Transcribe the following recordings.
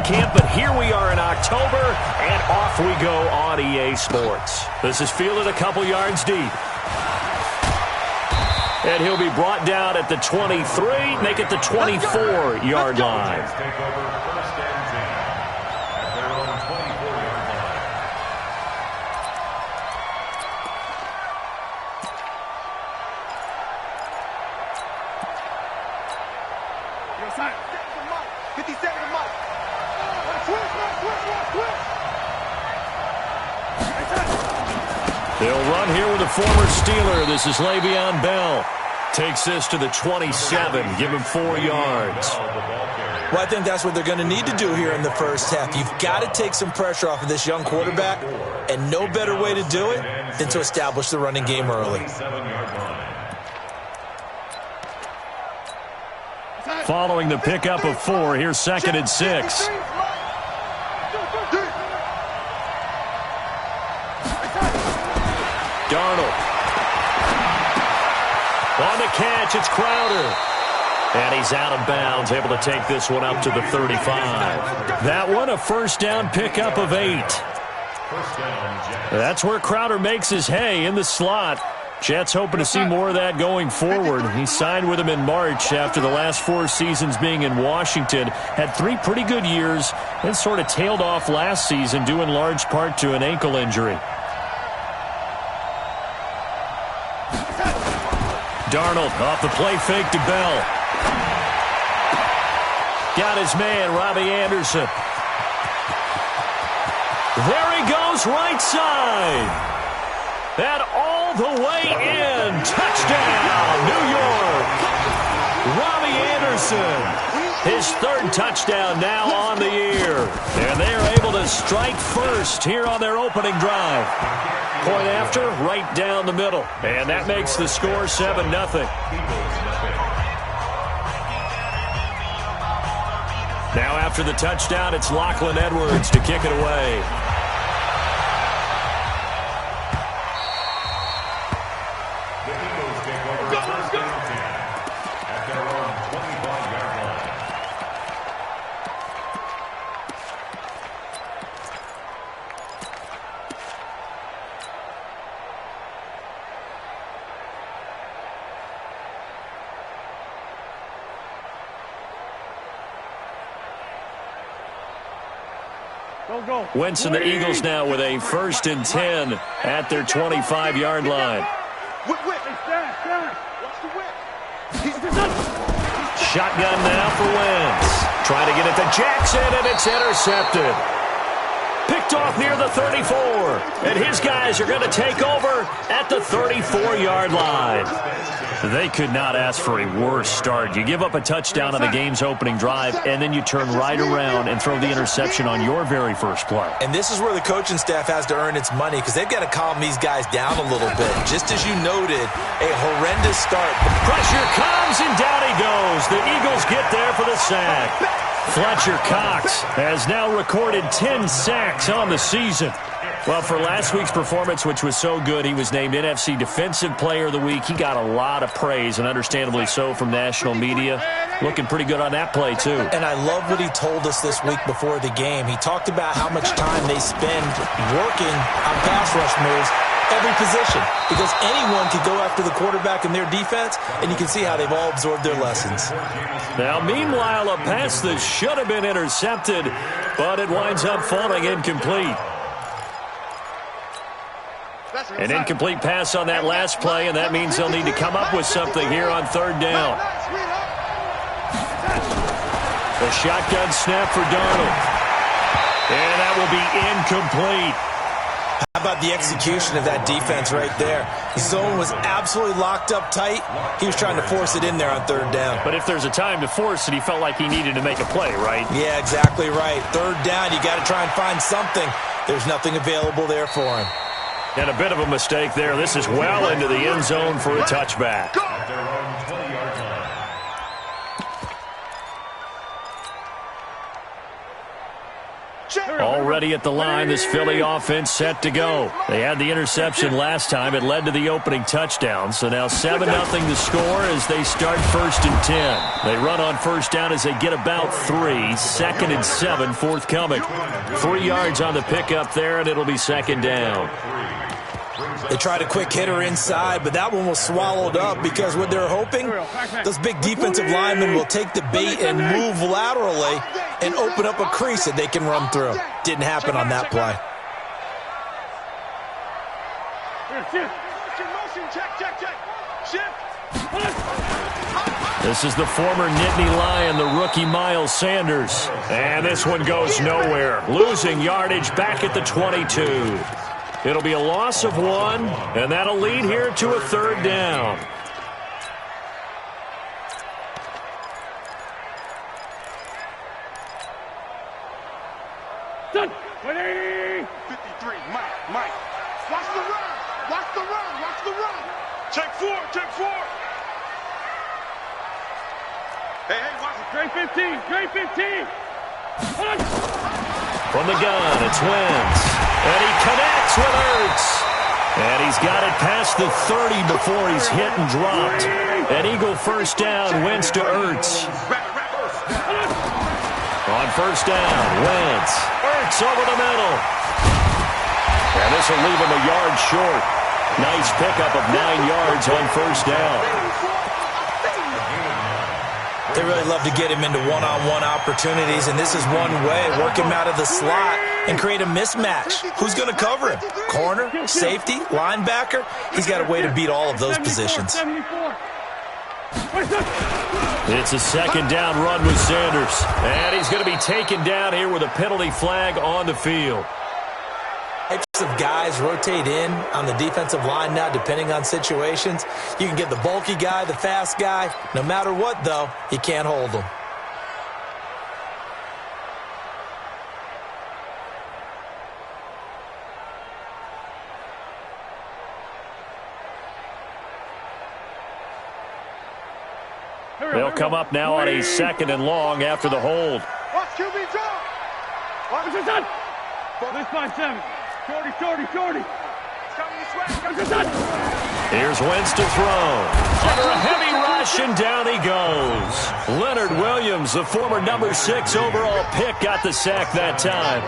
camp, but here we are in October, and off we go on EA Sports. This is fielded a couple yards deep. And he'll be brought down at the 23, make it the 24-yard line. They'll run here with a former Steeler. This is Le'Veon Bell. Takes this to the 27. Give him 4 yards. Well, I think that's what they're going to need to do here in the first half. You've got to take some pressure off of this young quarterback, and no better way to do it than to establish the running game early. Following the pickup of 4, here's 2nd and 6. Darnold. On the catch, it's Crowder. And he's out of bounds, able to take this one up to the 35. That one, a first down pickup of 8. That's where Crowder makes his hay in the slot. Jets hoping to see more of that going forward. He signed with him in March after the last 4 seasons being in Washington. Had 3 pretty good years, then sort of tailed off last season due in large part to an ankle injury. Darnold off the play fake to Bell. Got his man, Robbie Anderson. There he goes, right side. And all the way in. Touchdown, New York. Robbie Anderson. His 3rd touchdown now on the year. And they are able to strike first here on their opening drive. Point after, right down the middle. And that makes the score 7-0. Now after the touchdown, it's Lachlan Edwards to kick it away. Wentz and the Eagles now with a 1st and 10 at their 25-yard line. Shotgun now for Wentz. Trying to get it to Jackson, and it's intercepted. Picked off near the 34. And his guys are going to take over at the 34-yard line. They could not ask for a worse start. You give up a touchdown on the game's opening drive, and then you turn right around and throw the interception on your very first play. And this is where the coaching staff has to earn its money, because they've got to calm these guys down a little bit. Just as you noted, a horrendous start. Pressure comes, and down he goes. The Eagles get there for the sack. Fletcher Cox has now recorded 10 sacks on the season. Well, for last week's performance, which was so good, he was named NFC Defensive Player of the Week. He got a lot of praise, and understandably so, from national media. Looking pretty good on that play, too. And I love what he told us this week before the game. He talked about how much time they spend working on pass rush moves, every position, because anyone could go after the quarterback in their defense, and you can see how they've all absorbed their lessons. Now, meanwhile, a pass that should have been intercepted, but it winds up falling incomplete. An incomplete pass on that last play, and that means they'll need to come up with something here on 3rd down. The shotgun snap for Darnold. And that will be incomplete. How about the execution of that defense right there? The zone was absolutely locked up tight. He was trying to force it in there on 3rd down. But if there's a time to force it, he felt like he needed to make a play, right? Yeah, exactly right. 3rd down, you got to try and find something. There's nothing available there for him. And a bit of a mistake there. This is well into the end zone for a touchback. Already at the line, this Philly offense set to go. They had the interception last time. It led to the opening touchdown. So now 7-0 the score as they start 1st and 10. They run on first down as they get about 3. 2nd and 7 forthcoming. 3 yards on the pickup there, and it'll be 2nd down. They tried a quick hitter inside, but that one was swallowed up because what they're hoping, those big defensive linemen will take the bait and move laterally and open up a crease that they can run through. Didn't happen on that play. This is the former Nittany Lion, the rookie Miles Sanders. And this one goes nowhere. Losing yardage back at the 22. It'll be a loss of 1, and that'll lead here to a 3rd down. Done. 53, Mike. Watch the run. Watch the run. Watch the run. Check 4. Check 4. Hey, watch it. Great 15. Great 15. From the gun, it's Wentz. And he connects with Ertz. And he's got it past the 30 before he's hit and dropped. An Eagle first down, Wentz to Ertz. On first down, Wentz. Ertz over the middle. And this will leave him a yard short. Nice pickup of 9 yards on first down. They really love to get him into one-on-one opportunities, and this is one way. Work him out of the slot and create a mismatch. Who's going to cover him? Corner, safety, linebacker? He's got a way to beat all of those positions. It's a 2nd down run with Sanders. And he's going to be taken down here with a penalty flag on the field. Types of guys rotate in on the defensive line now depending on situations. You can get the bulky guy, the fast guy. No matter what, though, you can't hold them. They'll come up now on a 2nd and long after the hold. Watch QB draw. Watch this done. 5-7. Shorty. Here's Wentz to throw. Under a heavy rush, and down he goes. Leonard Williams, the former number 6 overall pick, got the sack that time.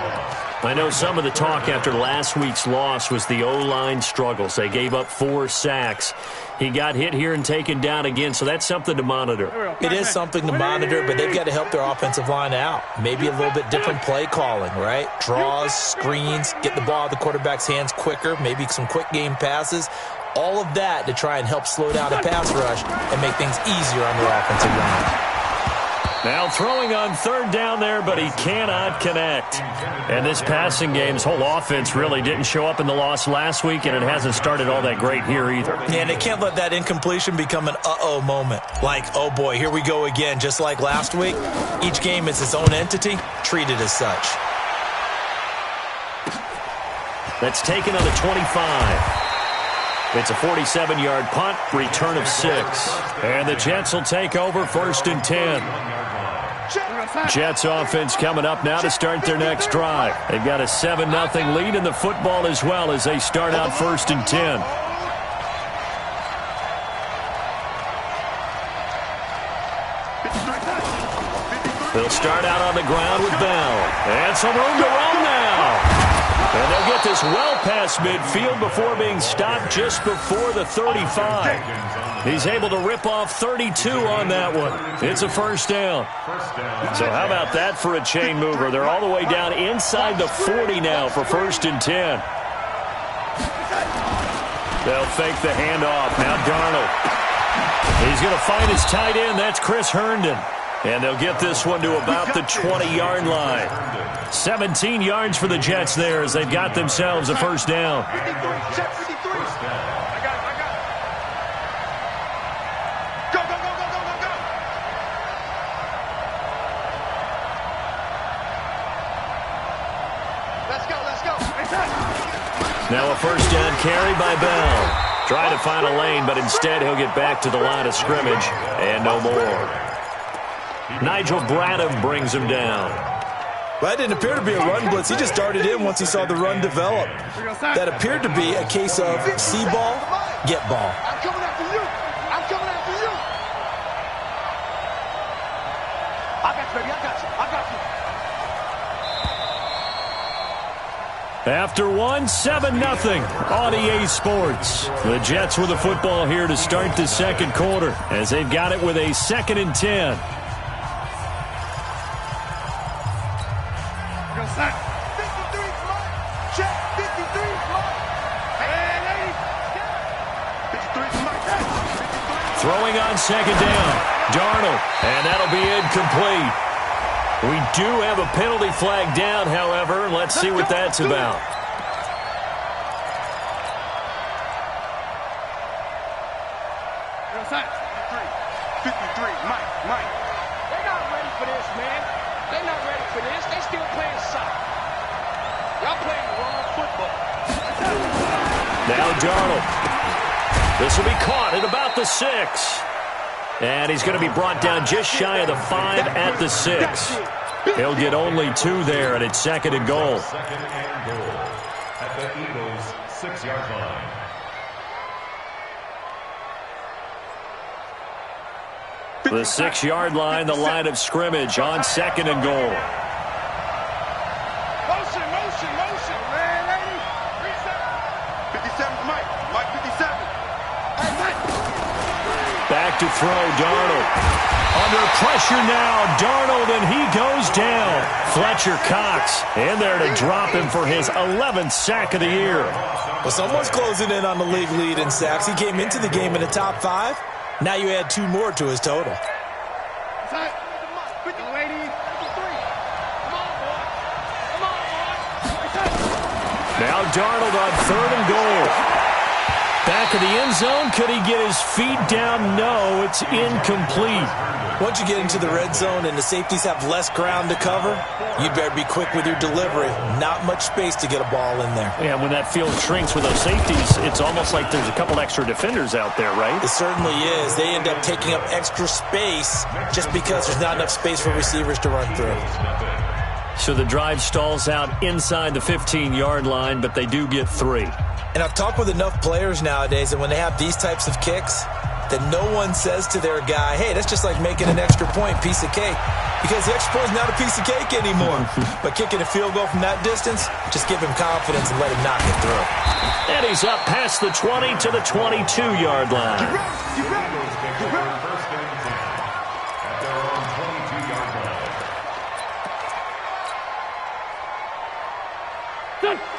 I know some of the talk after last week's loss was the O-line struggles. They gave up 4 sacks. He got hit here and taken down again, so that's something to monitor. It is something to monitor, but they've got to help their offensive line out. Maybe a little bit different play calling, right? Draws, screens, get the ball out of the quarterback's hands quicker, maybe some quick game passes. All of that to try and help slow down the pass rush and make things easier on their offensive line. Now throwing on 3rd down there, but he cannot connect. And this passing game's whole offense really didn't show up in the loss last week, and it hasn't started all that great here either. Yeah, and they can't let that incompletion become an uh-oh moment. Like, oh boy, here we go again. Just like last week, each game is its own entity, treated as such. That's taken on the 25. It's a 47-yard punt, return of 6. And the Jets will take over 1st and 10. Jets offense coming up now to start their next drive. They've got a 7-0 lead in the football as well as they start out 1st and 10. They'll start out on the ground with Bell. And some room to roam now. And they'll get this well past midfield before being stopped just before the 35. He's able to rip off 32 on that one. It's a 1st down. So how about that for a chain mover? They're all the way down inside the 40 now for 1st and 10. They'll fake the handoff. Now Darnold. He's going to find his tight end. That's Chris Herndon. And they'll get this one to about the 20-yard line. 17 yards for the Jets there as they've got themselves a 1st down. Now a 1st down carry by Bell. Trying to find a lane, but instead he'll get back to the line of scrimmage and no more. Nigel Bradham brings him down. Well, that didn't appear to be a run blitz. He just darted in once he saw the run develop. That appeared to be a case of see ball, get ball. I'm coming after you. I'm coming after you. I got you, baby. I got you. I got you. After 7-0 on EA Sports. The Jets with the football here to start the second quarter as they've got it with a 2nd and 10. Throwing on 2nd down. Darnold, and that'll be incomplete. We do have a penalty flag down, however. Let's see what that's about. Mike. They're not ready for this, man. They're not ready for this. They still playing soccer. Y'all playing the wrong football. Now Darnold. This will be caught at about the 6. And he's going to be brought down just shy of the 5 at the 6. He'll get only 2 there, and it's 2nd and goal. 2nd and goal at the Eagles' 6-yard line. The 6-yard line, the line of scrimmage on 2nd and goal. Motion. Man, lady. 57, Mike 57. Back to throw, Darnold. Under pressure now, Darnold, and he goes down. Fletcher Cox in there to drop him for his 11th sack of the year. Well, someone's closing in on the league lead in sacks. He came into the game in the top 5. Now you add 2 more to his total. Now Darnold on 3rd and goal. Back of the end zone. Could he get his feet down? No, it's incomplete. Once you get into the red zone and the safeties have less ground to cover, you better be quick with your delivery. Not much space to get a ball in there. Yeah, when that field shrinks with those safeties, it's almost like there's a couple extra defenders out there, right? It certainly is. They end up taking up extra space just because there's not enough space for receivers to run through. So the drive stalls out inside the 15-yard line, but they do get 3. And I've talked with enough players nowadays that when they have these types of kicks, that no one says to their guy, hey, that's just like making an extra point, piece of cake. Because the extra point is not a piece of cake anymore. But kicking a field goal from that distance, just give him confidence and let him knock it through. And he's up past the 20 to the 22-yard line.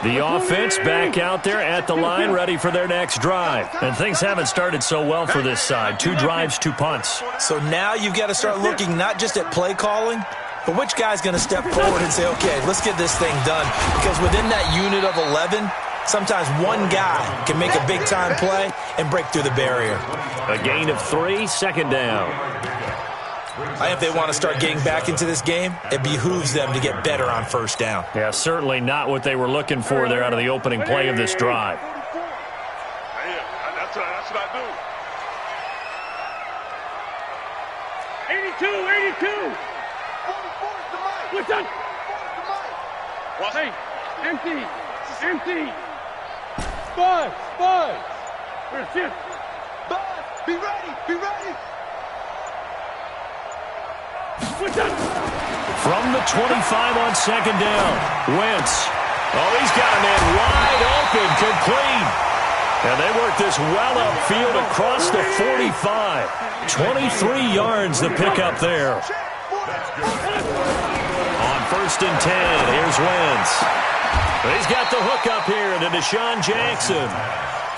The offense back out there at the line, ready for their next drive. And things haven't started so well for this side. 2 drives, 2 punts. So now you've got to start looking not just at play calling, but which guy's going to step forward and say, okay, let's get this thing done. Because within that unit of 11, sometimes one guy can make a big-time play and break through the barrier. A gain of 3, 2nd down. I think if they want to start getting back into this game, it behooves them to get better on 1st down. Yeah, certainly not what they were looking for there out of the opening play of this drive. Yeah, that's what I do. 82. 44 to Mike. What's up? Hey, empty. Buzz. Where's Chip? Buzz, be ready. From the 25 on 2nd down, Wentz. Oh, he's got a man wide open, complete. And they work this well upfield across the 45. 23 yards the pickup there. On 1st and 10, here's Wentz. He's got the hook up here to Deshaun Jackson.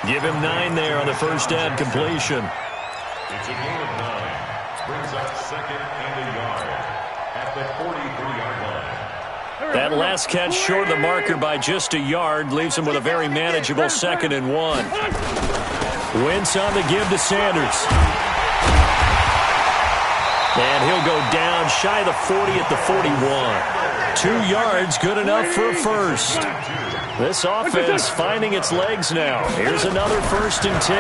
Give him 9 there on the 1st down completion. It's a gain of 9. Brings up 2nd and a yard at the 43-yard line. That last catch short of the marker by just a yard leaves him with a very manageable 2nd and 1. Wentz on the give to Sanders. And he'll go down shy of the 40 at the 41. 2 yards, good enough for a first. This offense finding its legs now. Here's another 1st and 10.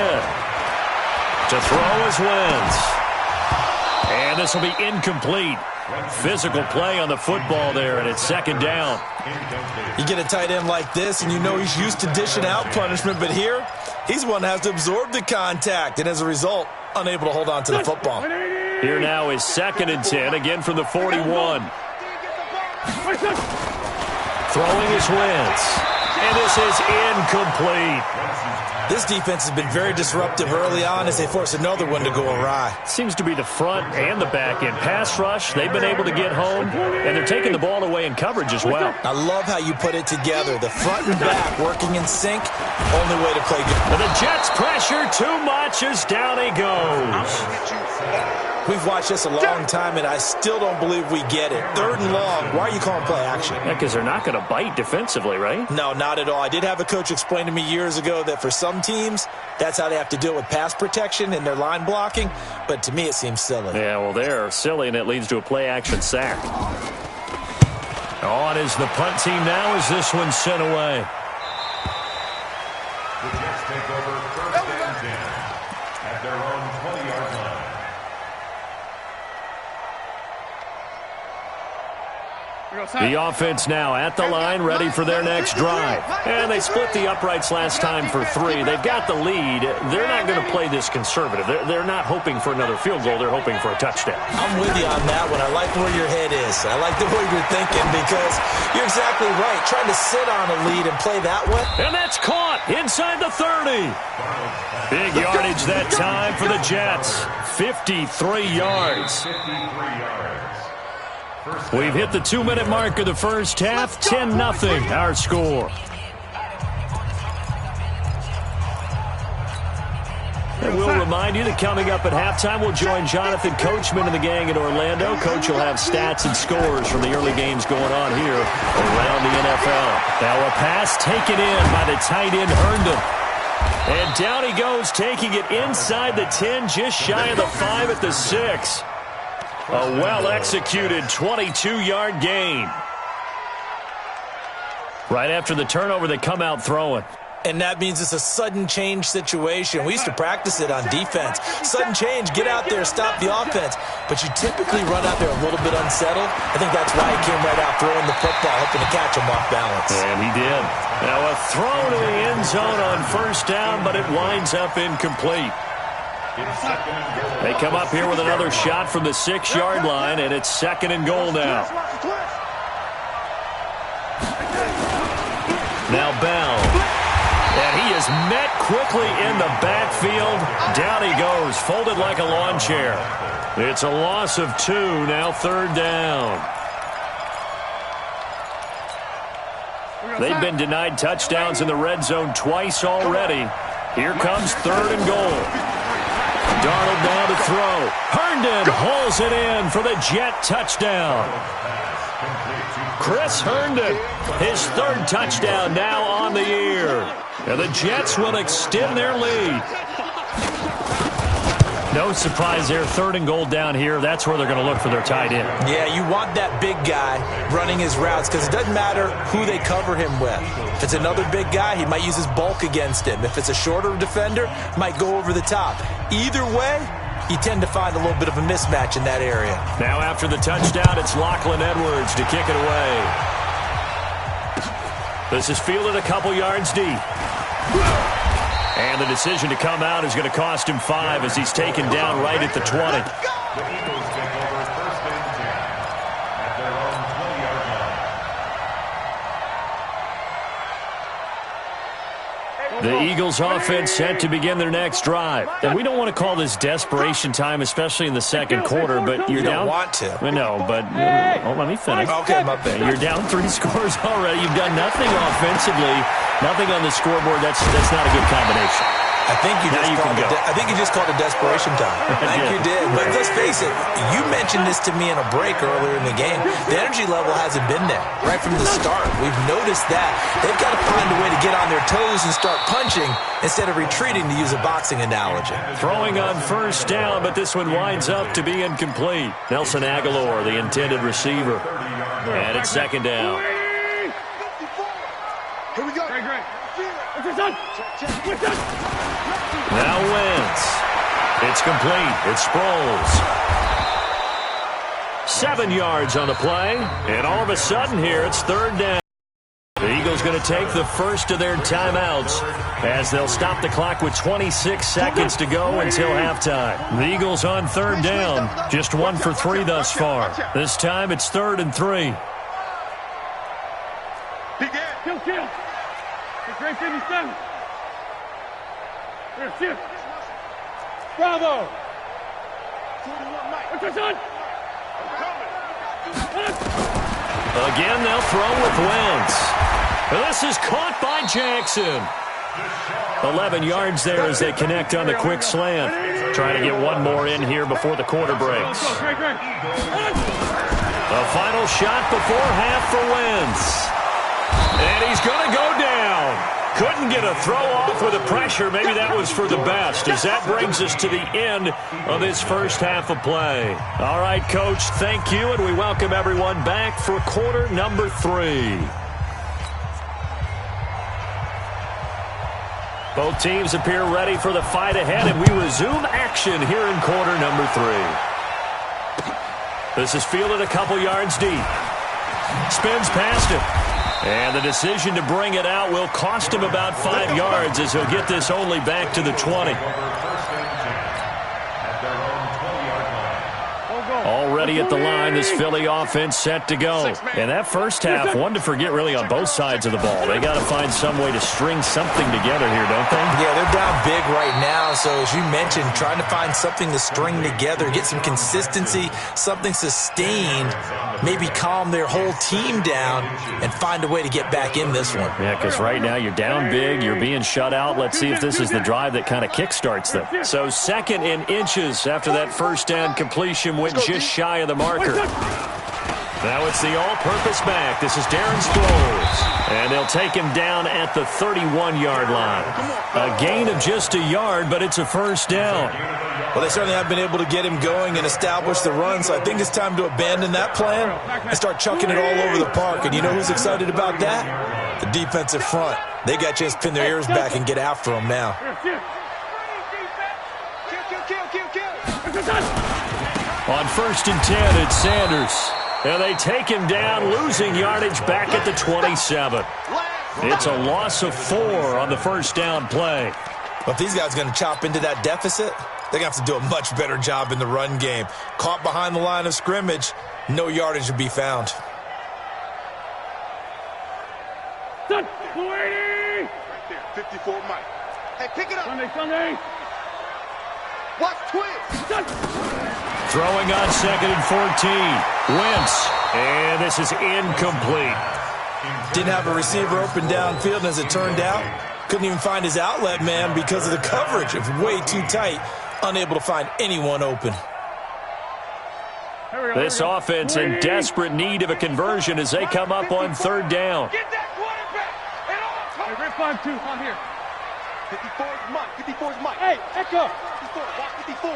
To throw is Wentz. And this will be incomplete. Physical play on the football there, and it's second down. You get a tight end like this, and you know he's used to dishing out punishment, but here, he's one that has to absorb the contact, and as a result, unable to hold on to the football. Here now is 2nd and 10, again from the 41. Throwing his Wentz, and this is incomplete. This defense has been very disruptive early on as they force another one to go awry. Seems to be the front and the back end. Pass rush, they've been able to get home, and they're taking the ball away in coverage as well. I love how you put it together. The front and back working in sync, only way to play good. And the Jets pressure too much as down he goes. We've watched this a long time, and I still don't believe we get it. 3rd and long. Why are you calling play action? Yeah, because they're not going to bite defensively, right? No, not at all. I did have a coach explain to me years ago that for some teams, that's how they have to deal with pass protection and their line blocking. But to me, it seems silly. Yeah, well, they're silly, and it leads to a play-action sack. On is the punt team now as this one's sent away. The Jets take over 1st and 10 at their own 20-yard line. The offense now at the line, ready for their next drive. And they split the uprights last time for 3. They've got the lead. They're not going to play this conservative. They're not hoping for another field goal. They're hoping for a touchdown. I'm with you on that one. I like where your head is. I like the way you're thinking because you're exactly right. Trying to sit on a lead and play that way. And that's caught inside the 30. Big yardage that time for the Jets. 53 yards. 53 yards. We've hit the 2-minute mark of the first half. 10-0 our score. And we'll remind you that coming up at halftime, we'll join Jonathan Coachman and the gang in Orlando. Coach will have stats and scores from the early games going on here around the NFL. Now a pass taken in by the tight end Herndon. And down he goes, taking it inside the 10, just shy of the 5 at the 6. A well-executed 22-yard gain. Right after the turnover, they come out throwing. And that means it's a sudden change situation. We used to practice it on defense. Sudden change, get out there, stop the offense. But you typically run out there a little bit unsettled. I think that's why he came right out throwing the football, hoping to catch him off balance. And he did. Now a throw to the end zone on 1st down, but it winds up incomplete. They come up here with another shot from the 6-yard line, and it's 2nd and goal now. Now Bell. And he is met quickly in the backfield. Down he goes, folded like a lawn chair. It's a loss of 2, now 3rd down. They've been denied touchdowns in the red zone twice already. Here comes 3rd and goal. Darnold now to throw. Herndon hauls it in for the Jet touchdown. Chris Herndon, his 3rd touchdown now on the year. And the Jets will extend their lead. No surprise there, 3rd and goal down here. That's where they're going to look for their tight end. Yeah, you want that big guy running his routes because it doesn't matter who they cover him with. If it's another big guy, he might use his bulk against him. If it's a shorter defender, might go over the top. Either way, you tend to find a little bit of a mismatch in that area. Now after the touchdown, it's Lachlan Edwards to kick it away. This is fielded a couple yards deep. And the decision to come out is going to cost him 5 as he's taken down right at the 20. The Eagles take over 1st and 10 at their own 20-yard line. The Eagles offense set to begin their next drive. And we don't want to call this desperation time, especially in the 2nd quarter, but you're down. You don't want to. I know, but let me finish. Okay, my bad. You're down 3 scores already. You've done nothing offensively, nothing on the scoreboard. That's not a good combination. I think you just called it desperation time. I think you did. But let's face it, you mentioned this to me in a break earlier in the game. The energy level hasn't been there right from the start. We've noticed that. They've got to find a way to get on their toes and start punching instead of retreating, to use a boxing analogy. Throwing on 1st down, but this one winds up to be incomplete. Nelson Aguilar, the intended receiver. And it's 2nd down. Here we go. Great. Now Wentz. It's complete. It's Sproles. 7 yards on the play. And all of a sudden here, it's third down. The Eagles going to take the first of their timeouts as they'll stop the clock with 26 seconds to go until halftime. The Eagles on third down, just 1 for 3 thus far. This time it's 3rd and 3. Kill. Great 57. Here, shift. Bravo. 41 Mike. What's your son? Again, they'll throw with Wentz. This is caught by Jackson. 11 yards there as they connect on the quick slant. Trying to get one more in here before the quarter breaks. A final shot before half for Wentz. And he's going to go down. Couldn't get a throw off with the pressure. Maybe that was for the best, as that brings us to the end of this first half of play. All right, Coach, thank you, and we welcome everyone back for quarter number 3. Both teams appear ready for the fight ahead, and we resume action here in quarter number 3. This is fielded a couple yards deep. Spins past him. And the decision to bring it out will cost him about 5 yards as he'll get this only back to the 20. Already at the line, this Philly offense set to go. And that first half, one to forget really on both sides of the ball. They got to find some way to string something together here, don't they? Yeah, they're down big right now. So as you mentioned, trying to find something to string together, get some consistency, something sustained, maybe calm their whole team down and find a way to get back in this one. Yeah, because right now you're down big, you're being shut out. Let's see if this is the drive that kind of kickstarts them. So 2nd and inches after that first down completion went just shy of the marker. Now it's the all-purpose back. This is Darren Sproles. And they'll take him down at the 31-yard line. A gain of just a yard, but it's a first down. Well, they certainly have been able to get him going and establish the run, so I think it's time to abandon that plan and start chucking it all over the park. And you know who's excited about that? The defensive front. They got a chance to pin their ears back and get after him now. On 1st and 10, it's Sanders. And they take him down, losing yardage back at the 27. It's a loss of 4 on the first down play. But if these guys are going to chop into that deficit, they're going to have to do a much better job in the run game. Caught behind the line of scrimmage, no yardage to be found. Right there, 54 Mike. Hey, pick it up. Sunday. Watch twist. Throwing on 2nd and 14. Wentz. And this is incomplete. Didn't have a receiver open downfield, and as it turned out, couldn't even find his outlet man because of the coverage. It was way too tight. Unable to find anyone open. This offense in desperate need of a conversion as they come up on 3rd down. Get that quarterback. Hey, Red 5-2, on here. 54's Mike. 54's Mike. Hey, Echo. 54. Watch 54.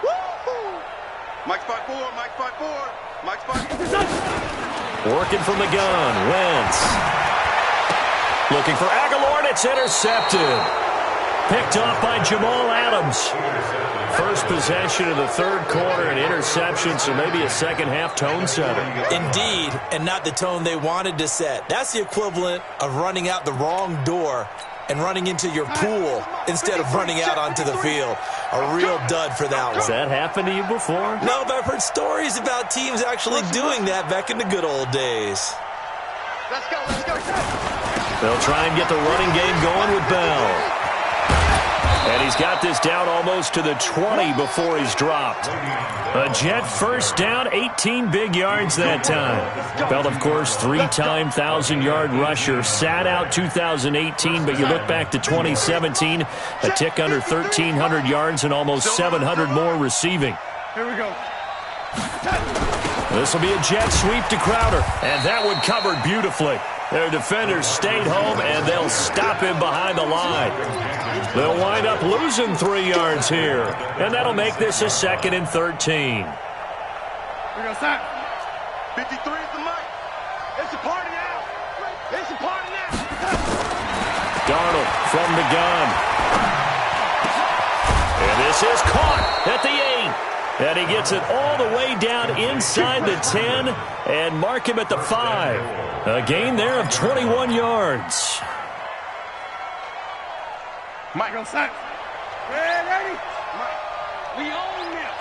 Woo-hoo. Mike's 5-4. Mike's 5-4. Mike's 5-4. Working from the gun. Wentz. Looking for Aguilar, and it's intercepted. Picked off by Jamal Adams. First possession of the 3rd quarter, an interception, so maybe a second-half tone setter. Indeed, and not the tone they wanted to set. That's the equivalent of running out the wrong door and running into your pool instead of running out onto the field. A real dud for that one. Has that happened to you before? No, but I've heard stories about teams actually doing that back in the good old days. Let's go. They'll try and get the running game going with Bell. And he's got this down almost to the 20 before he's dropped. A Jet first down, 18 big yards that time. Bell, of course, 3-time 1,000-yard rusher. Sat out 2018, but you look back to 2017, a tick under 1,300 yards and almost 700 more receiving. Here we go. This will be a jet sweep to Crowder, and that one covered beautifully. Their defenders stayed home, and they'll stop him behind the line. They'll wind up losing 3 yards here, and that'll make this a 2nd and 13. We go, Sam. 53 is the mic. It's a party now. It's a party now. Darnold from the gun. And this is caught at the 8. And he gets it all the way down inside the 10 and mark him at the 5. A gain there of 21 yards. Mike on sack. Ready? Mike. We own this.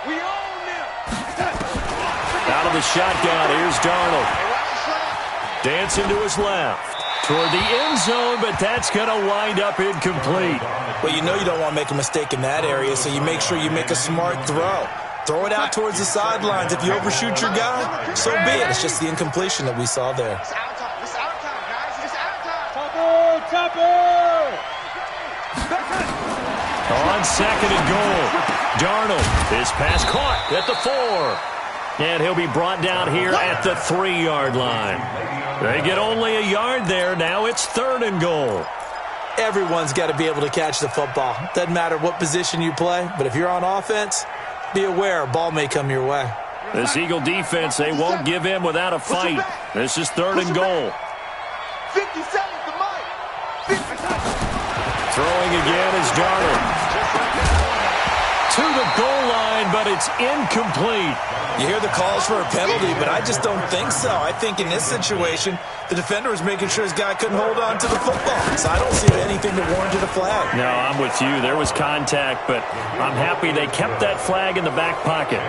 We own this. Out of the shotgun, here's Darnold. Dancing to his left. Toward the end zone, but that's going to wind up incomplete. Well, you know you don't want to make a mistake in that area, so you make sure you make a smart throw. Throw it out towards the sidelines. If you overshoot your guy, so be it. It's just the incompletion that we saw there. It's out time. It's out time, guys. It's out time. Chopper! On second and goal, Darnold. His pass caught at the 4. And he'll be brought down here at the 3-yard line. They get only a yard there. Now it's 3rd and goal. Everyone's got to be able to catch the football. Doesn't matter what position you play, but if you're on offense, be aware a ball may come your way. This Eagle defense, they won't give in without a fight. This is 3rd and goal. 50 seconds to Mike. Throwing again is Darnold. To the goal line, but it's incomplete. You hear the calls for a penalty, but I just don't think so. I think in this situation, the defender was making sure his guy couldn't hold on to the football. So I don't see anything that warranted a flag. No, I'm with you. There was contact, but I'm happy they kept that flag in the back pocket.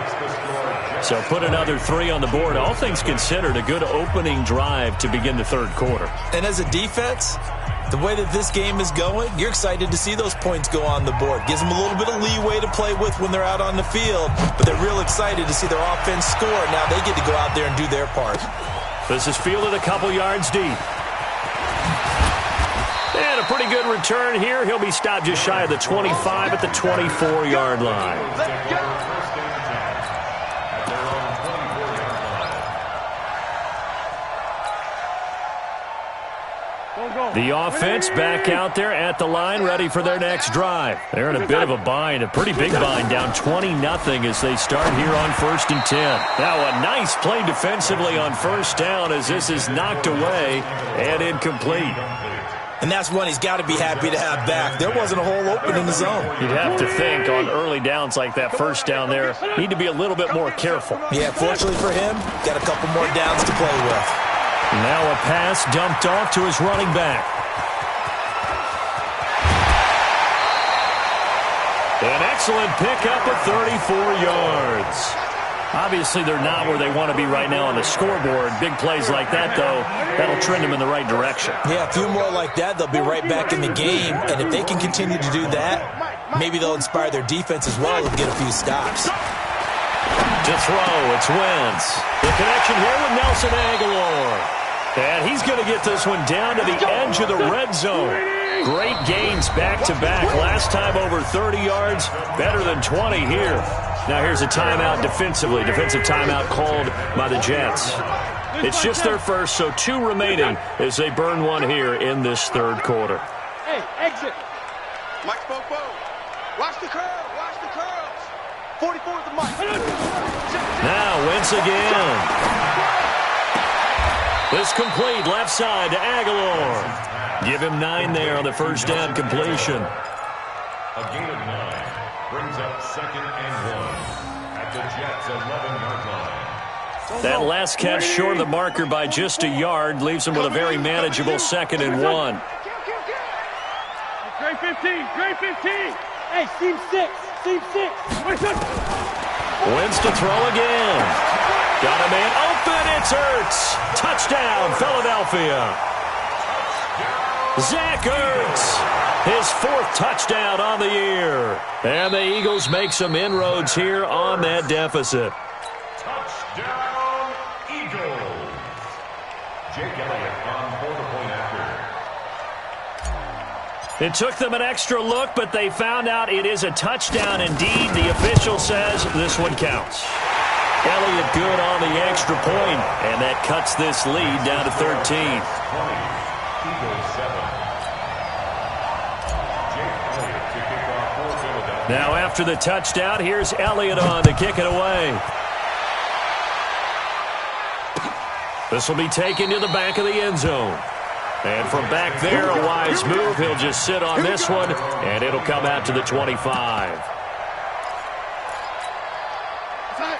So put another 3 on the board. All things considered, a good opening drive to begin the 3rd quarter. And as a defense, the way that this game is going, you're excited to see those points go on the board. Gives them a little bit of leeway to play with when they're out on the field, but they're real excited to see their offense score. Now they get to go out there and do their part. This is fielded a couple yards deep. And a pretty good return here. He'll be stopped just shy of the 25 at the 24-yard line. Let's go. The offense back out there at the line, ready for their next drive. They're in a bit of a bind, a pretty big bind, down 20-0 as they start here on 1st and 10. Now a nice play defensively on 1st down as this is knocked away and incomplete. And that's one he's got to be happy to have back. There wasn't a hole open in the zone. You'd have to think on early downs like that 1st down there, need to be a little bit more careful. Yeah, fortunately for him, got a couple more downs to play with. Now a pass dumped off to his running back. An excellent pickup of 34 yards. Obviously, they're not where they want to be right now on the scoreboard. Big plays like that, though, that'll trend them in the right direction. Yeah, a few more like that, they'll be right back in the game. And if they can continue to do that, maybe they'll inspire their defense as well and get a few stops. To throw, it's Wentz. The connection here with Nelson Aguilar. And he's going to get this one down to the edge of the red zone. Great gains back-to-back. Last time over 30 yards, better than 20 here. Now here's a timeout defensively. Defensive timeout called by the Jets. It's just their first, so 2 remaining as they burn one here in this 3rd quarter. Hey, exit. Mike Popo. Watch the curl. Watch the curls. 44 is the Mike. Now Wentz again. This complete left side to Aguilar. Give him 9 there on the 1st down completion. A gain of 9 brings up 2nd and 1 at the Jets' 11-yard line. That last catch short of the marker by just a yard leaves him with a very manageable 2nd and 1. Grade 15. Grade 15. Hey, seam 6. Seam 6. Wentz to throw again. Got a man open. It's Ertz. Touchdown, Philadelphia. Zach Ertz, his 4th touchdown on the year. And the Eagles make some inroads here on that deficit. Touchdown, Eagles. Jake Elliott on for the point after. It took them an extra look, but they found out it is a touchdown indeed. The official says this one counts. Elliott good on the extra point, and that cuts this lead down to 13. Now after the touchdown, here's Elliott on to kick it away. This will be taken to the back of the end zone. And from back there, a wise move. He'll just sit on this one, and it'll come out to the 25.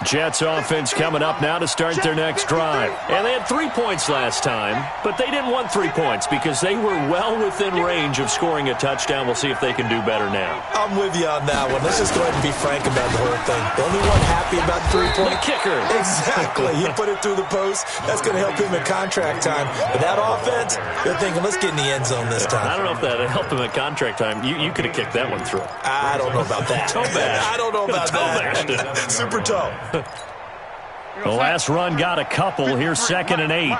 Jets offense coming up now to start their next drive. And they had 3 points last time, but they didn't want 3 points because they were well within range of scoring a touchdown. We'll see if they can do better now. I'm with you on that one. Let's just go ahead and be frank about the whole thing. The only one happy about the 3-point kicker. Exactly. He put it through the post. That's going to help him in contract time. But that offense, they're thinking, let's get in the end zone this time. I don't know if that helped him at contract time. You could have kicked that one through. I don't know about that. Toe bash. I don't know about that. Super toe. The last run got a couple. Here's 2nd and 8.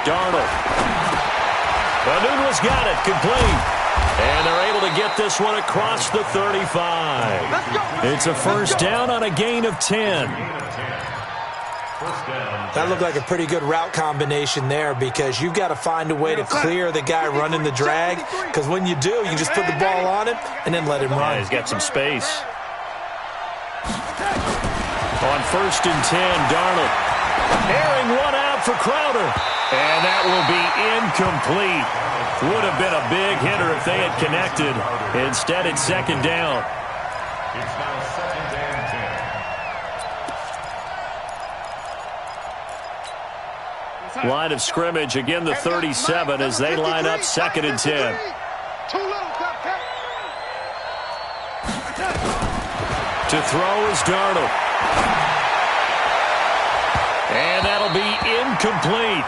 Darnold. Nunez got it. Complete. And they're able to get this one across the 35. It's a first down on a gain of 10. That looked like a pretty good route combination there because you've got to find a way to clear the guy running the drag, because when you do, you just put the ball on him and then let him run. Yeah, he's got some space. On 1st and 10, Darnold. Airing one out for Crowder. And that will be incomplete. Would have been a big hitter if they had connected. Instead, it's 2nd down. It's now 2nd and 10. Line of scrimmage, again the 37 as they line up 2nd and 10. To throw is Darnold. And that'll be incomplete.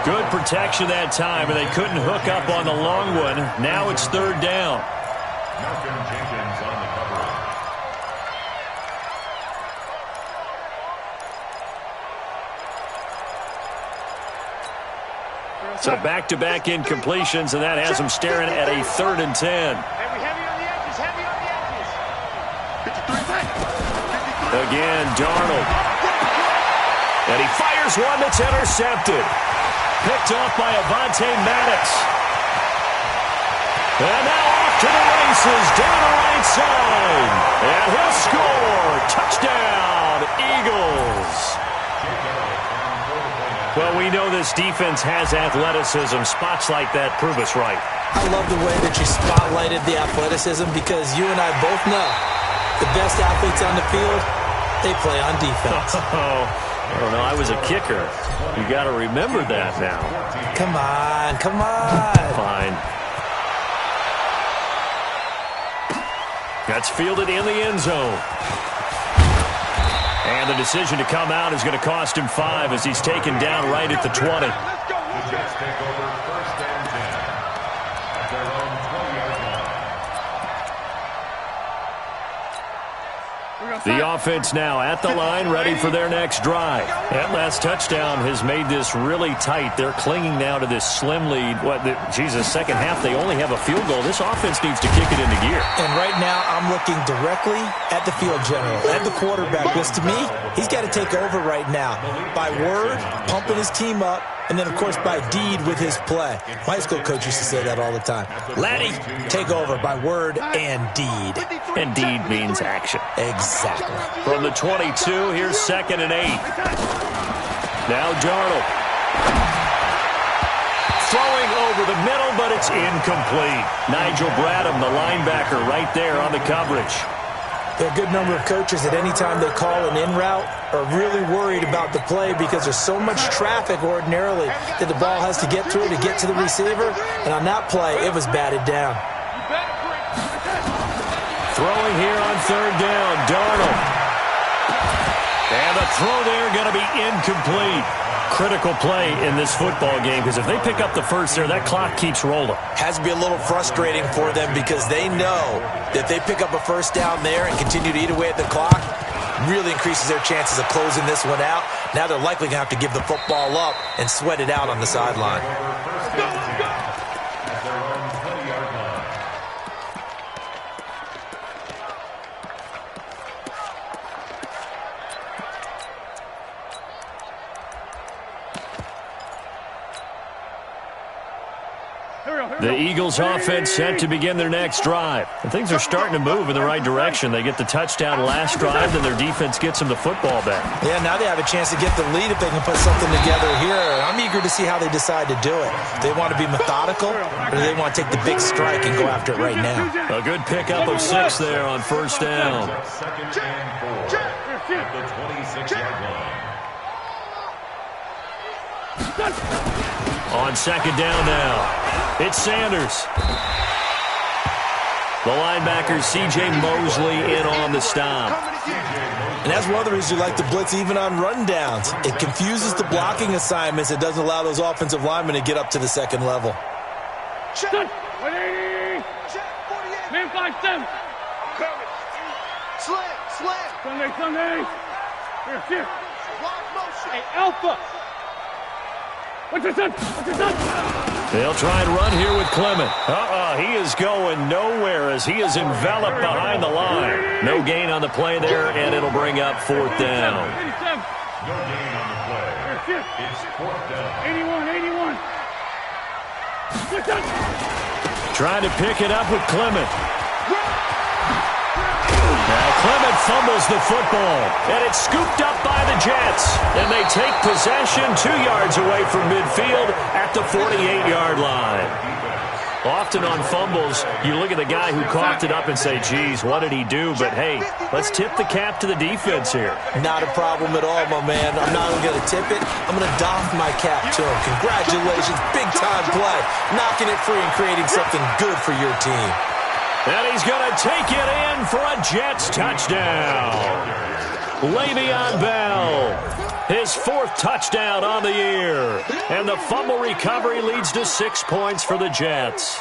Good protection that time, and they couldn't hook up on the long one. Now it's 3rd down. Malcolm Jenkins on the coverage. So back-to-back incompletions, and that has them staring at a 3rd and 10. Again, Darnold. And he fires one that's intercepted. Picked off by Avonte Maddox. And now off to the races, down the right side. And he'll score. Touchdown, Eagles. Well, we know this defense has athleticism. Spots like that prove us right. I love the way that you spotlighted the athleticism because you and I both know the best athletes on the field, they play on defense. I don't know. I was a kicker. You got to remember that now. Come on, come on. Fine. That's fielded in the end zone. And the decision to come out is going to cost him 5 as he's taken down right at the 20. The Jets take over 1st and 10 at their own 20-yard line. The offense now at the line, ready for their next drive. That last touchdown has made this really tight. They're clinging now to this slim lead. Second half, they only have a field goal. This offense needs to kick it into gear. And right now, I'm looking directly at the field general, at the quarterback, because to me, he's got to take over right now. By word, pumping his team up, and then, of course, by deed with his play. My high school coach used to say that all the time. Laddie, take over by word and deed. And deed means action. Exactly. From the 22, here's 2nd and 8. Now Darnold. Throwing over the middle, but it's incomplete. Nigel Bradham, the linebacker, right there on the coverage. There are a good number of coaches that any time they call an in route are really worried about the play because there's so much traffic ordinarily that the ball has to get through to get to the receiver. And on that play, it was batted down. Throwing here on 3rd down, Darnold. And the throw there going to be incomplete. Critical play in this football game because if they pick up the first there, that clock keeps rolling. Has to be a little frustrating for them because they know that they pick up a first down there and continue to eat away at the clock, really increases their chances of closing this one out. Now they're likely going to have to give the football up and sweat it out on the sideline. Here we go. The Eagles offense set to begin their next drive. And things are starting to move in the right direction. They get the touchdown last drive, then their defense gets them the football back. Yeah, now they have a chance to get the lead if they can put something together here. I'm eager to see how they decide to do it. Do they want to be methodical, or do they want to take the big strike and go after it right now? A good pickup of 6 there on first down. Second and 4 at the 26-yard line. On second down now, it's Sanders. The linebacker, C.J. Mosley, in on the stop. And that's one of the reasons you like to blitz even on rundowns. It confuses the blocking assignments. It doesn't allow those offensive linemen to get up to the second level. Check. 180. Check. 48. Man 5-7. Coming. Slam. Sunday. Here. Block motion. Hey, Alpha. What's your son? They'll try and run here with Clement. He is going nowhere as he is enveloped behind the line. No gain on the play there, and it'll bring up fourth down. No gain on the play. It's fourth down. 81. Trying to pick it up with Clement. Now Clement fumbles the football, and it's scooped up by the Jets. And they take possession 2 yards away from midfield at the 48-yard line. Often on fumbles, you look at the guy who coughed it up and say, geez, what did he do? But, hey, let's tip the cap to the defense here. Not a problem at all, my man. I'm not going to tip it. I'm going to doff my cap to him. Congratulations. Big-time play. Knocking it free and creating something good for your team. And he's going to take it in for a Jets touchdown. Le'Veon Bell, his 4th touchdown on the year. And the fumble recovery leads to 6 points for the Jets.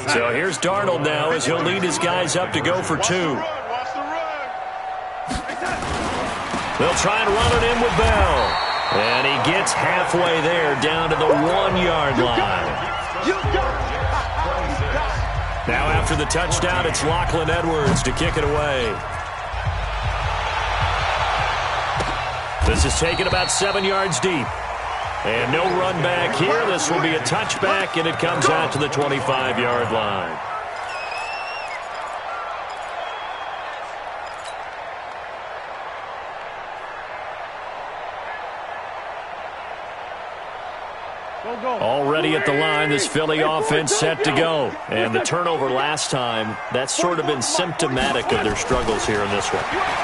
So here's Darnold now as he'll lead his guys up to go for 2. They'll try and run it in with Bell. And he gets halfway there down to the 1-yard line. Now after the touchdown, it's Lachlan Edwards to kick it away. This is taken about 7 yards deep. And no run back here. This will be a touchback, and it comes out to the 25-yard line. Already at the line, this Philly offense set to go. And the turnover last time, that's sort of been symptomatic of their struggles here in this one.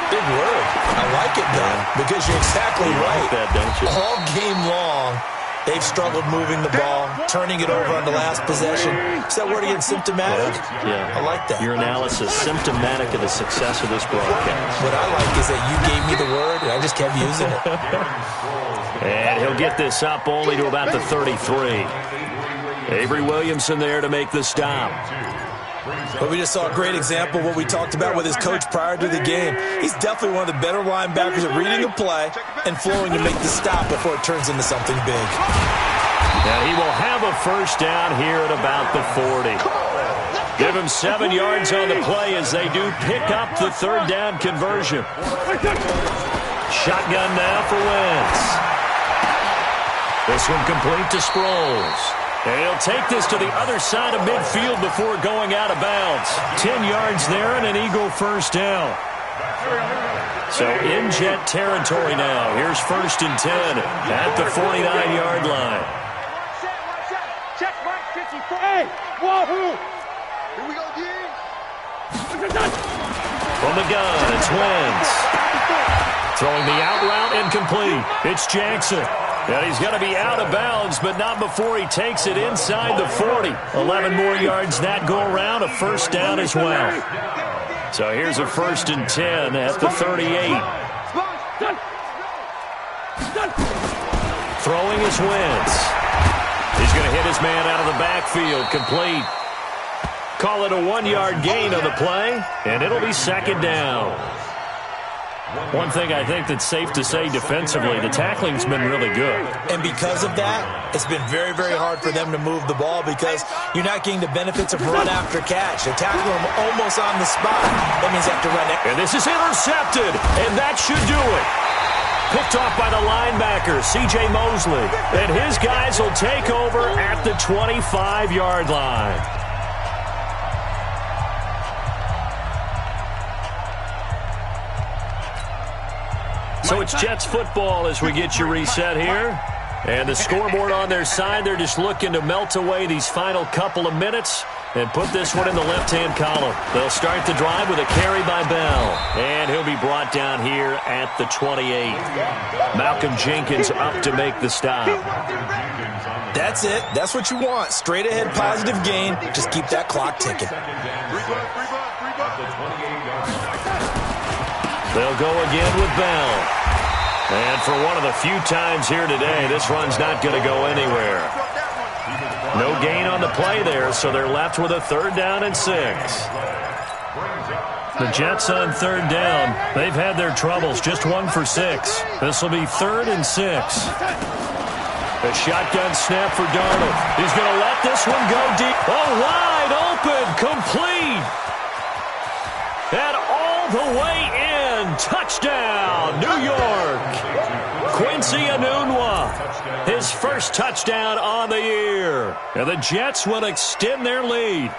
Big word. I like it, though, because you're exactly right. Like that, don't you? All game long, they've struggled moving the ball, turning it over on the last possession. Is that word again, symptomatic? Yeah. I like that. Your analysis, symptomatic of the success of this broadcast. What I like is that you gave me the word, and I just kept using it. And he'll get this up only to about the 33. Avery Williamson there to make the stop. But we just saw a great example of what we talked about with his coach prior to the game. He's definitely one of the better linebackers at reading a play and flowing to make the stop before it turns into something big. And he will have a first down here at about the 40. Give him 7 yards on the play as they do pick up the 3rd down conversion. Shotgun now for Wentz. This one complete to Sproles. And he'll take this to the other side of midfield before going out of bounds. 10 yards there and an Eagle first down. So in Jet territory now. Here's 1st and 10 at the 49-yard line. Check Mike 54. Hey, wahoo! Here we go, again. From the gun, it's Wentz. Throwing the out route incomplete. It's Jackson. And he's going to be out of bounds, but not before he takes it inside the 40. 11 more yards that go around, a first down as well. So here's a 1st and 10 at the 38. Throwing is Wentz. He's going to hit his man out of the backfield, complete. Call it a 1-yard gain on the play, and it'll be 2nd down. One thing I think that's safe to say defensively, the tackling's been really good. And because of that, it's been very, very hard for them to move the ball because you're not getting the benefits of run after catch. They're tackling them almost on the spot. That means they have to run it. And this is intercepted, and that should do it. Picked off by the linebacker, C.J. Mosley. And his guys will take over at the 25-yard line. So it's Jets football as we get you reset here. And the scoreboard on their side, they're just looking to melt away these final couple of minutes and put this one in the left-hand column. They'll start the drive with a carry by Bell. And he'll be brought down here at the 28. Malcolm Jenkins up to make the stop. That's it. That's what you want. Straight ahead positive gain. Just keep that clock ticking. They'll go again with Bell. And for one of the few times here today, this run's not going to go anywhere. No gain on the play there, so they're left with a 3rd down and 6. The Jets on 3rd down. They've had their troubles, just 1 for 6. This will be 3rd and 6. A shotgun snap for Darnold. He's going to let this one go deep. Oh, wide open, complete. And all the way in. Touchdown, New York. Quincy Enunwa, his first touchdown on the year. And the Jets will extend their lead.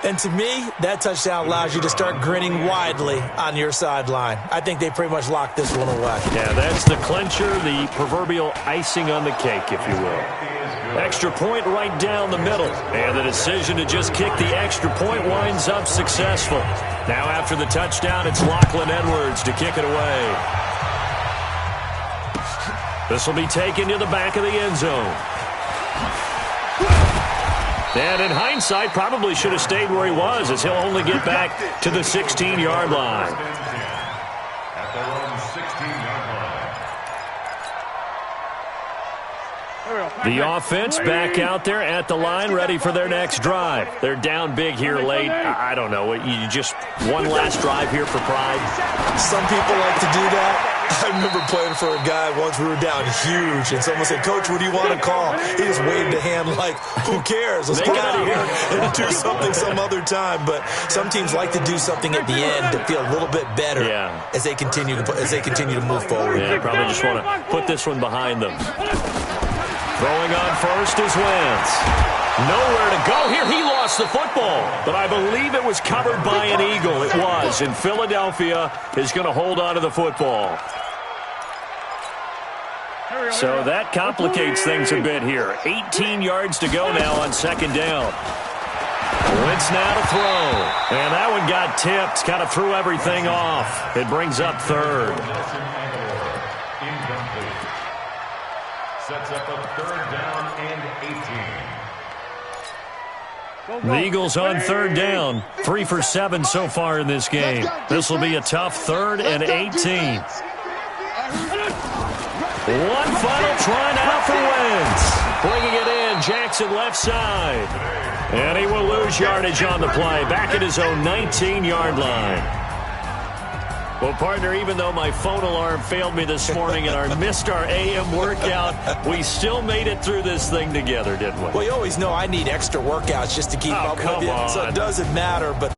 And to me, that touchdown allows you to start grinning widely on your sideline. I think they pretty much locked this one away. Yeah, that's the clincher, the proverbial icing on the cake, if you will. Extra point right down the middle. And the decision to just kick the extra point winds up successful. Now after the touchdown, it's Lachlan Edwards to kick it away. This will be taken to the back of the end zone. And in hindsight, probably should have stayed where he was, as he'll only get back to the 16-yard line. At their own 16-yard line. The offense back out there at the line, ready for their next drive. They're down big here late. I don't know. You just one last drive here for pride. Some people like to do that. I remember playing for a guy once. We were down huge, and someone said, "Coach, what do you want to call?" He just waved a hand like, "Who cares? Let's get out of here and do something some other time." But some teams like to do something at the end to feel a little bit better as they continue to move forward. Yeah, probably just want to put this one behind them. Throwing on first is Wentz. Nowhere to go here. He lost the football, but I believe it was covered by an Eagle. It was, and Philadelphia is going to hold on to the football. So that complicates things a bit here. 18 yards to go now on 2nd down. Wentz now to throw. And that one got tipped. Kind of threw everything off. It brings up 3rd. Incomplete. Sets up a 3rd down and 18. The Eagles on 3rd down. 3 for 7 so far in this game. This will be a tough 3rd and 18. One final try now for Wentz. Bringing it in, Jackson left side. And he will lose yardage on the play. Back at his own 19-yard line. Well, partner, even though my phone alarm failed me this morning and missed our AM workout, we still made it through this thing together, didn't we? Well, you always know I need extra workouts just to keep up with you. So it doesn't matter, but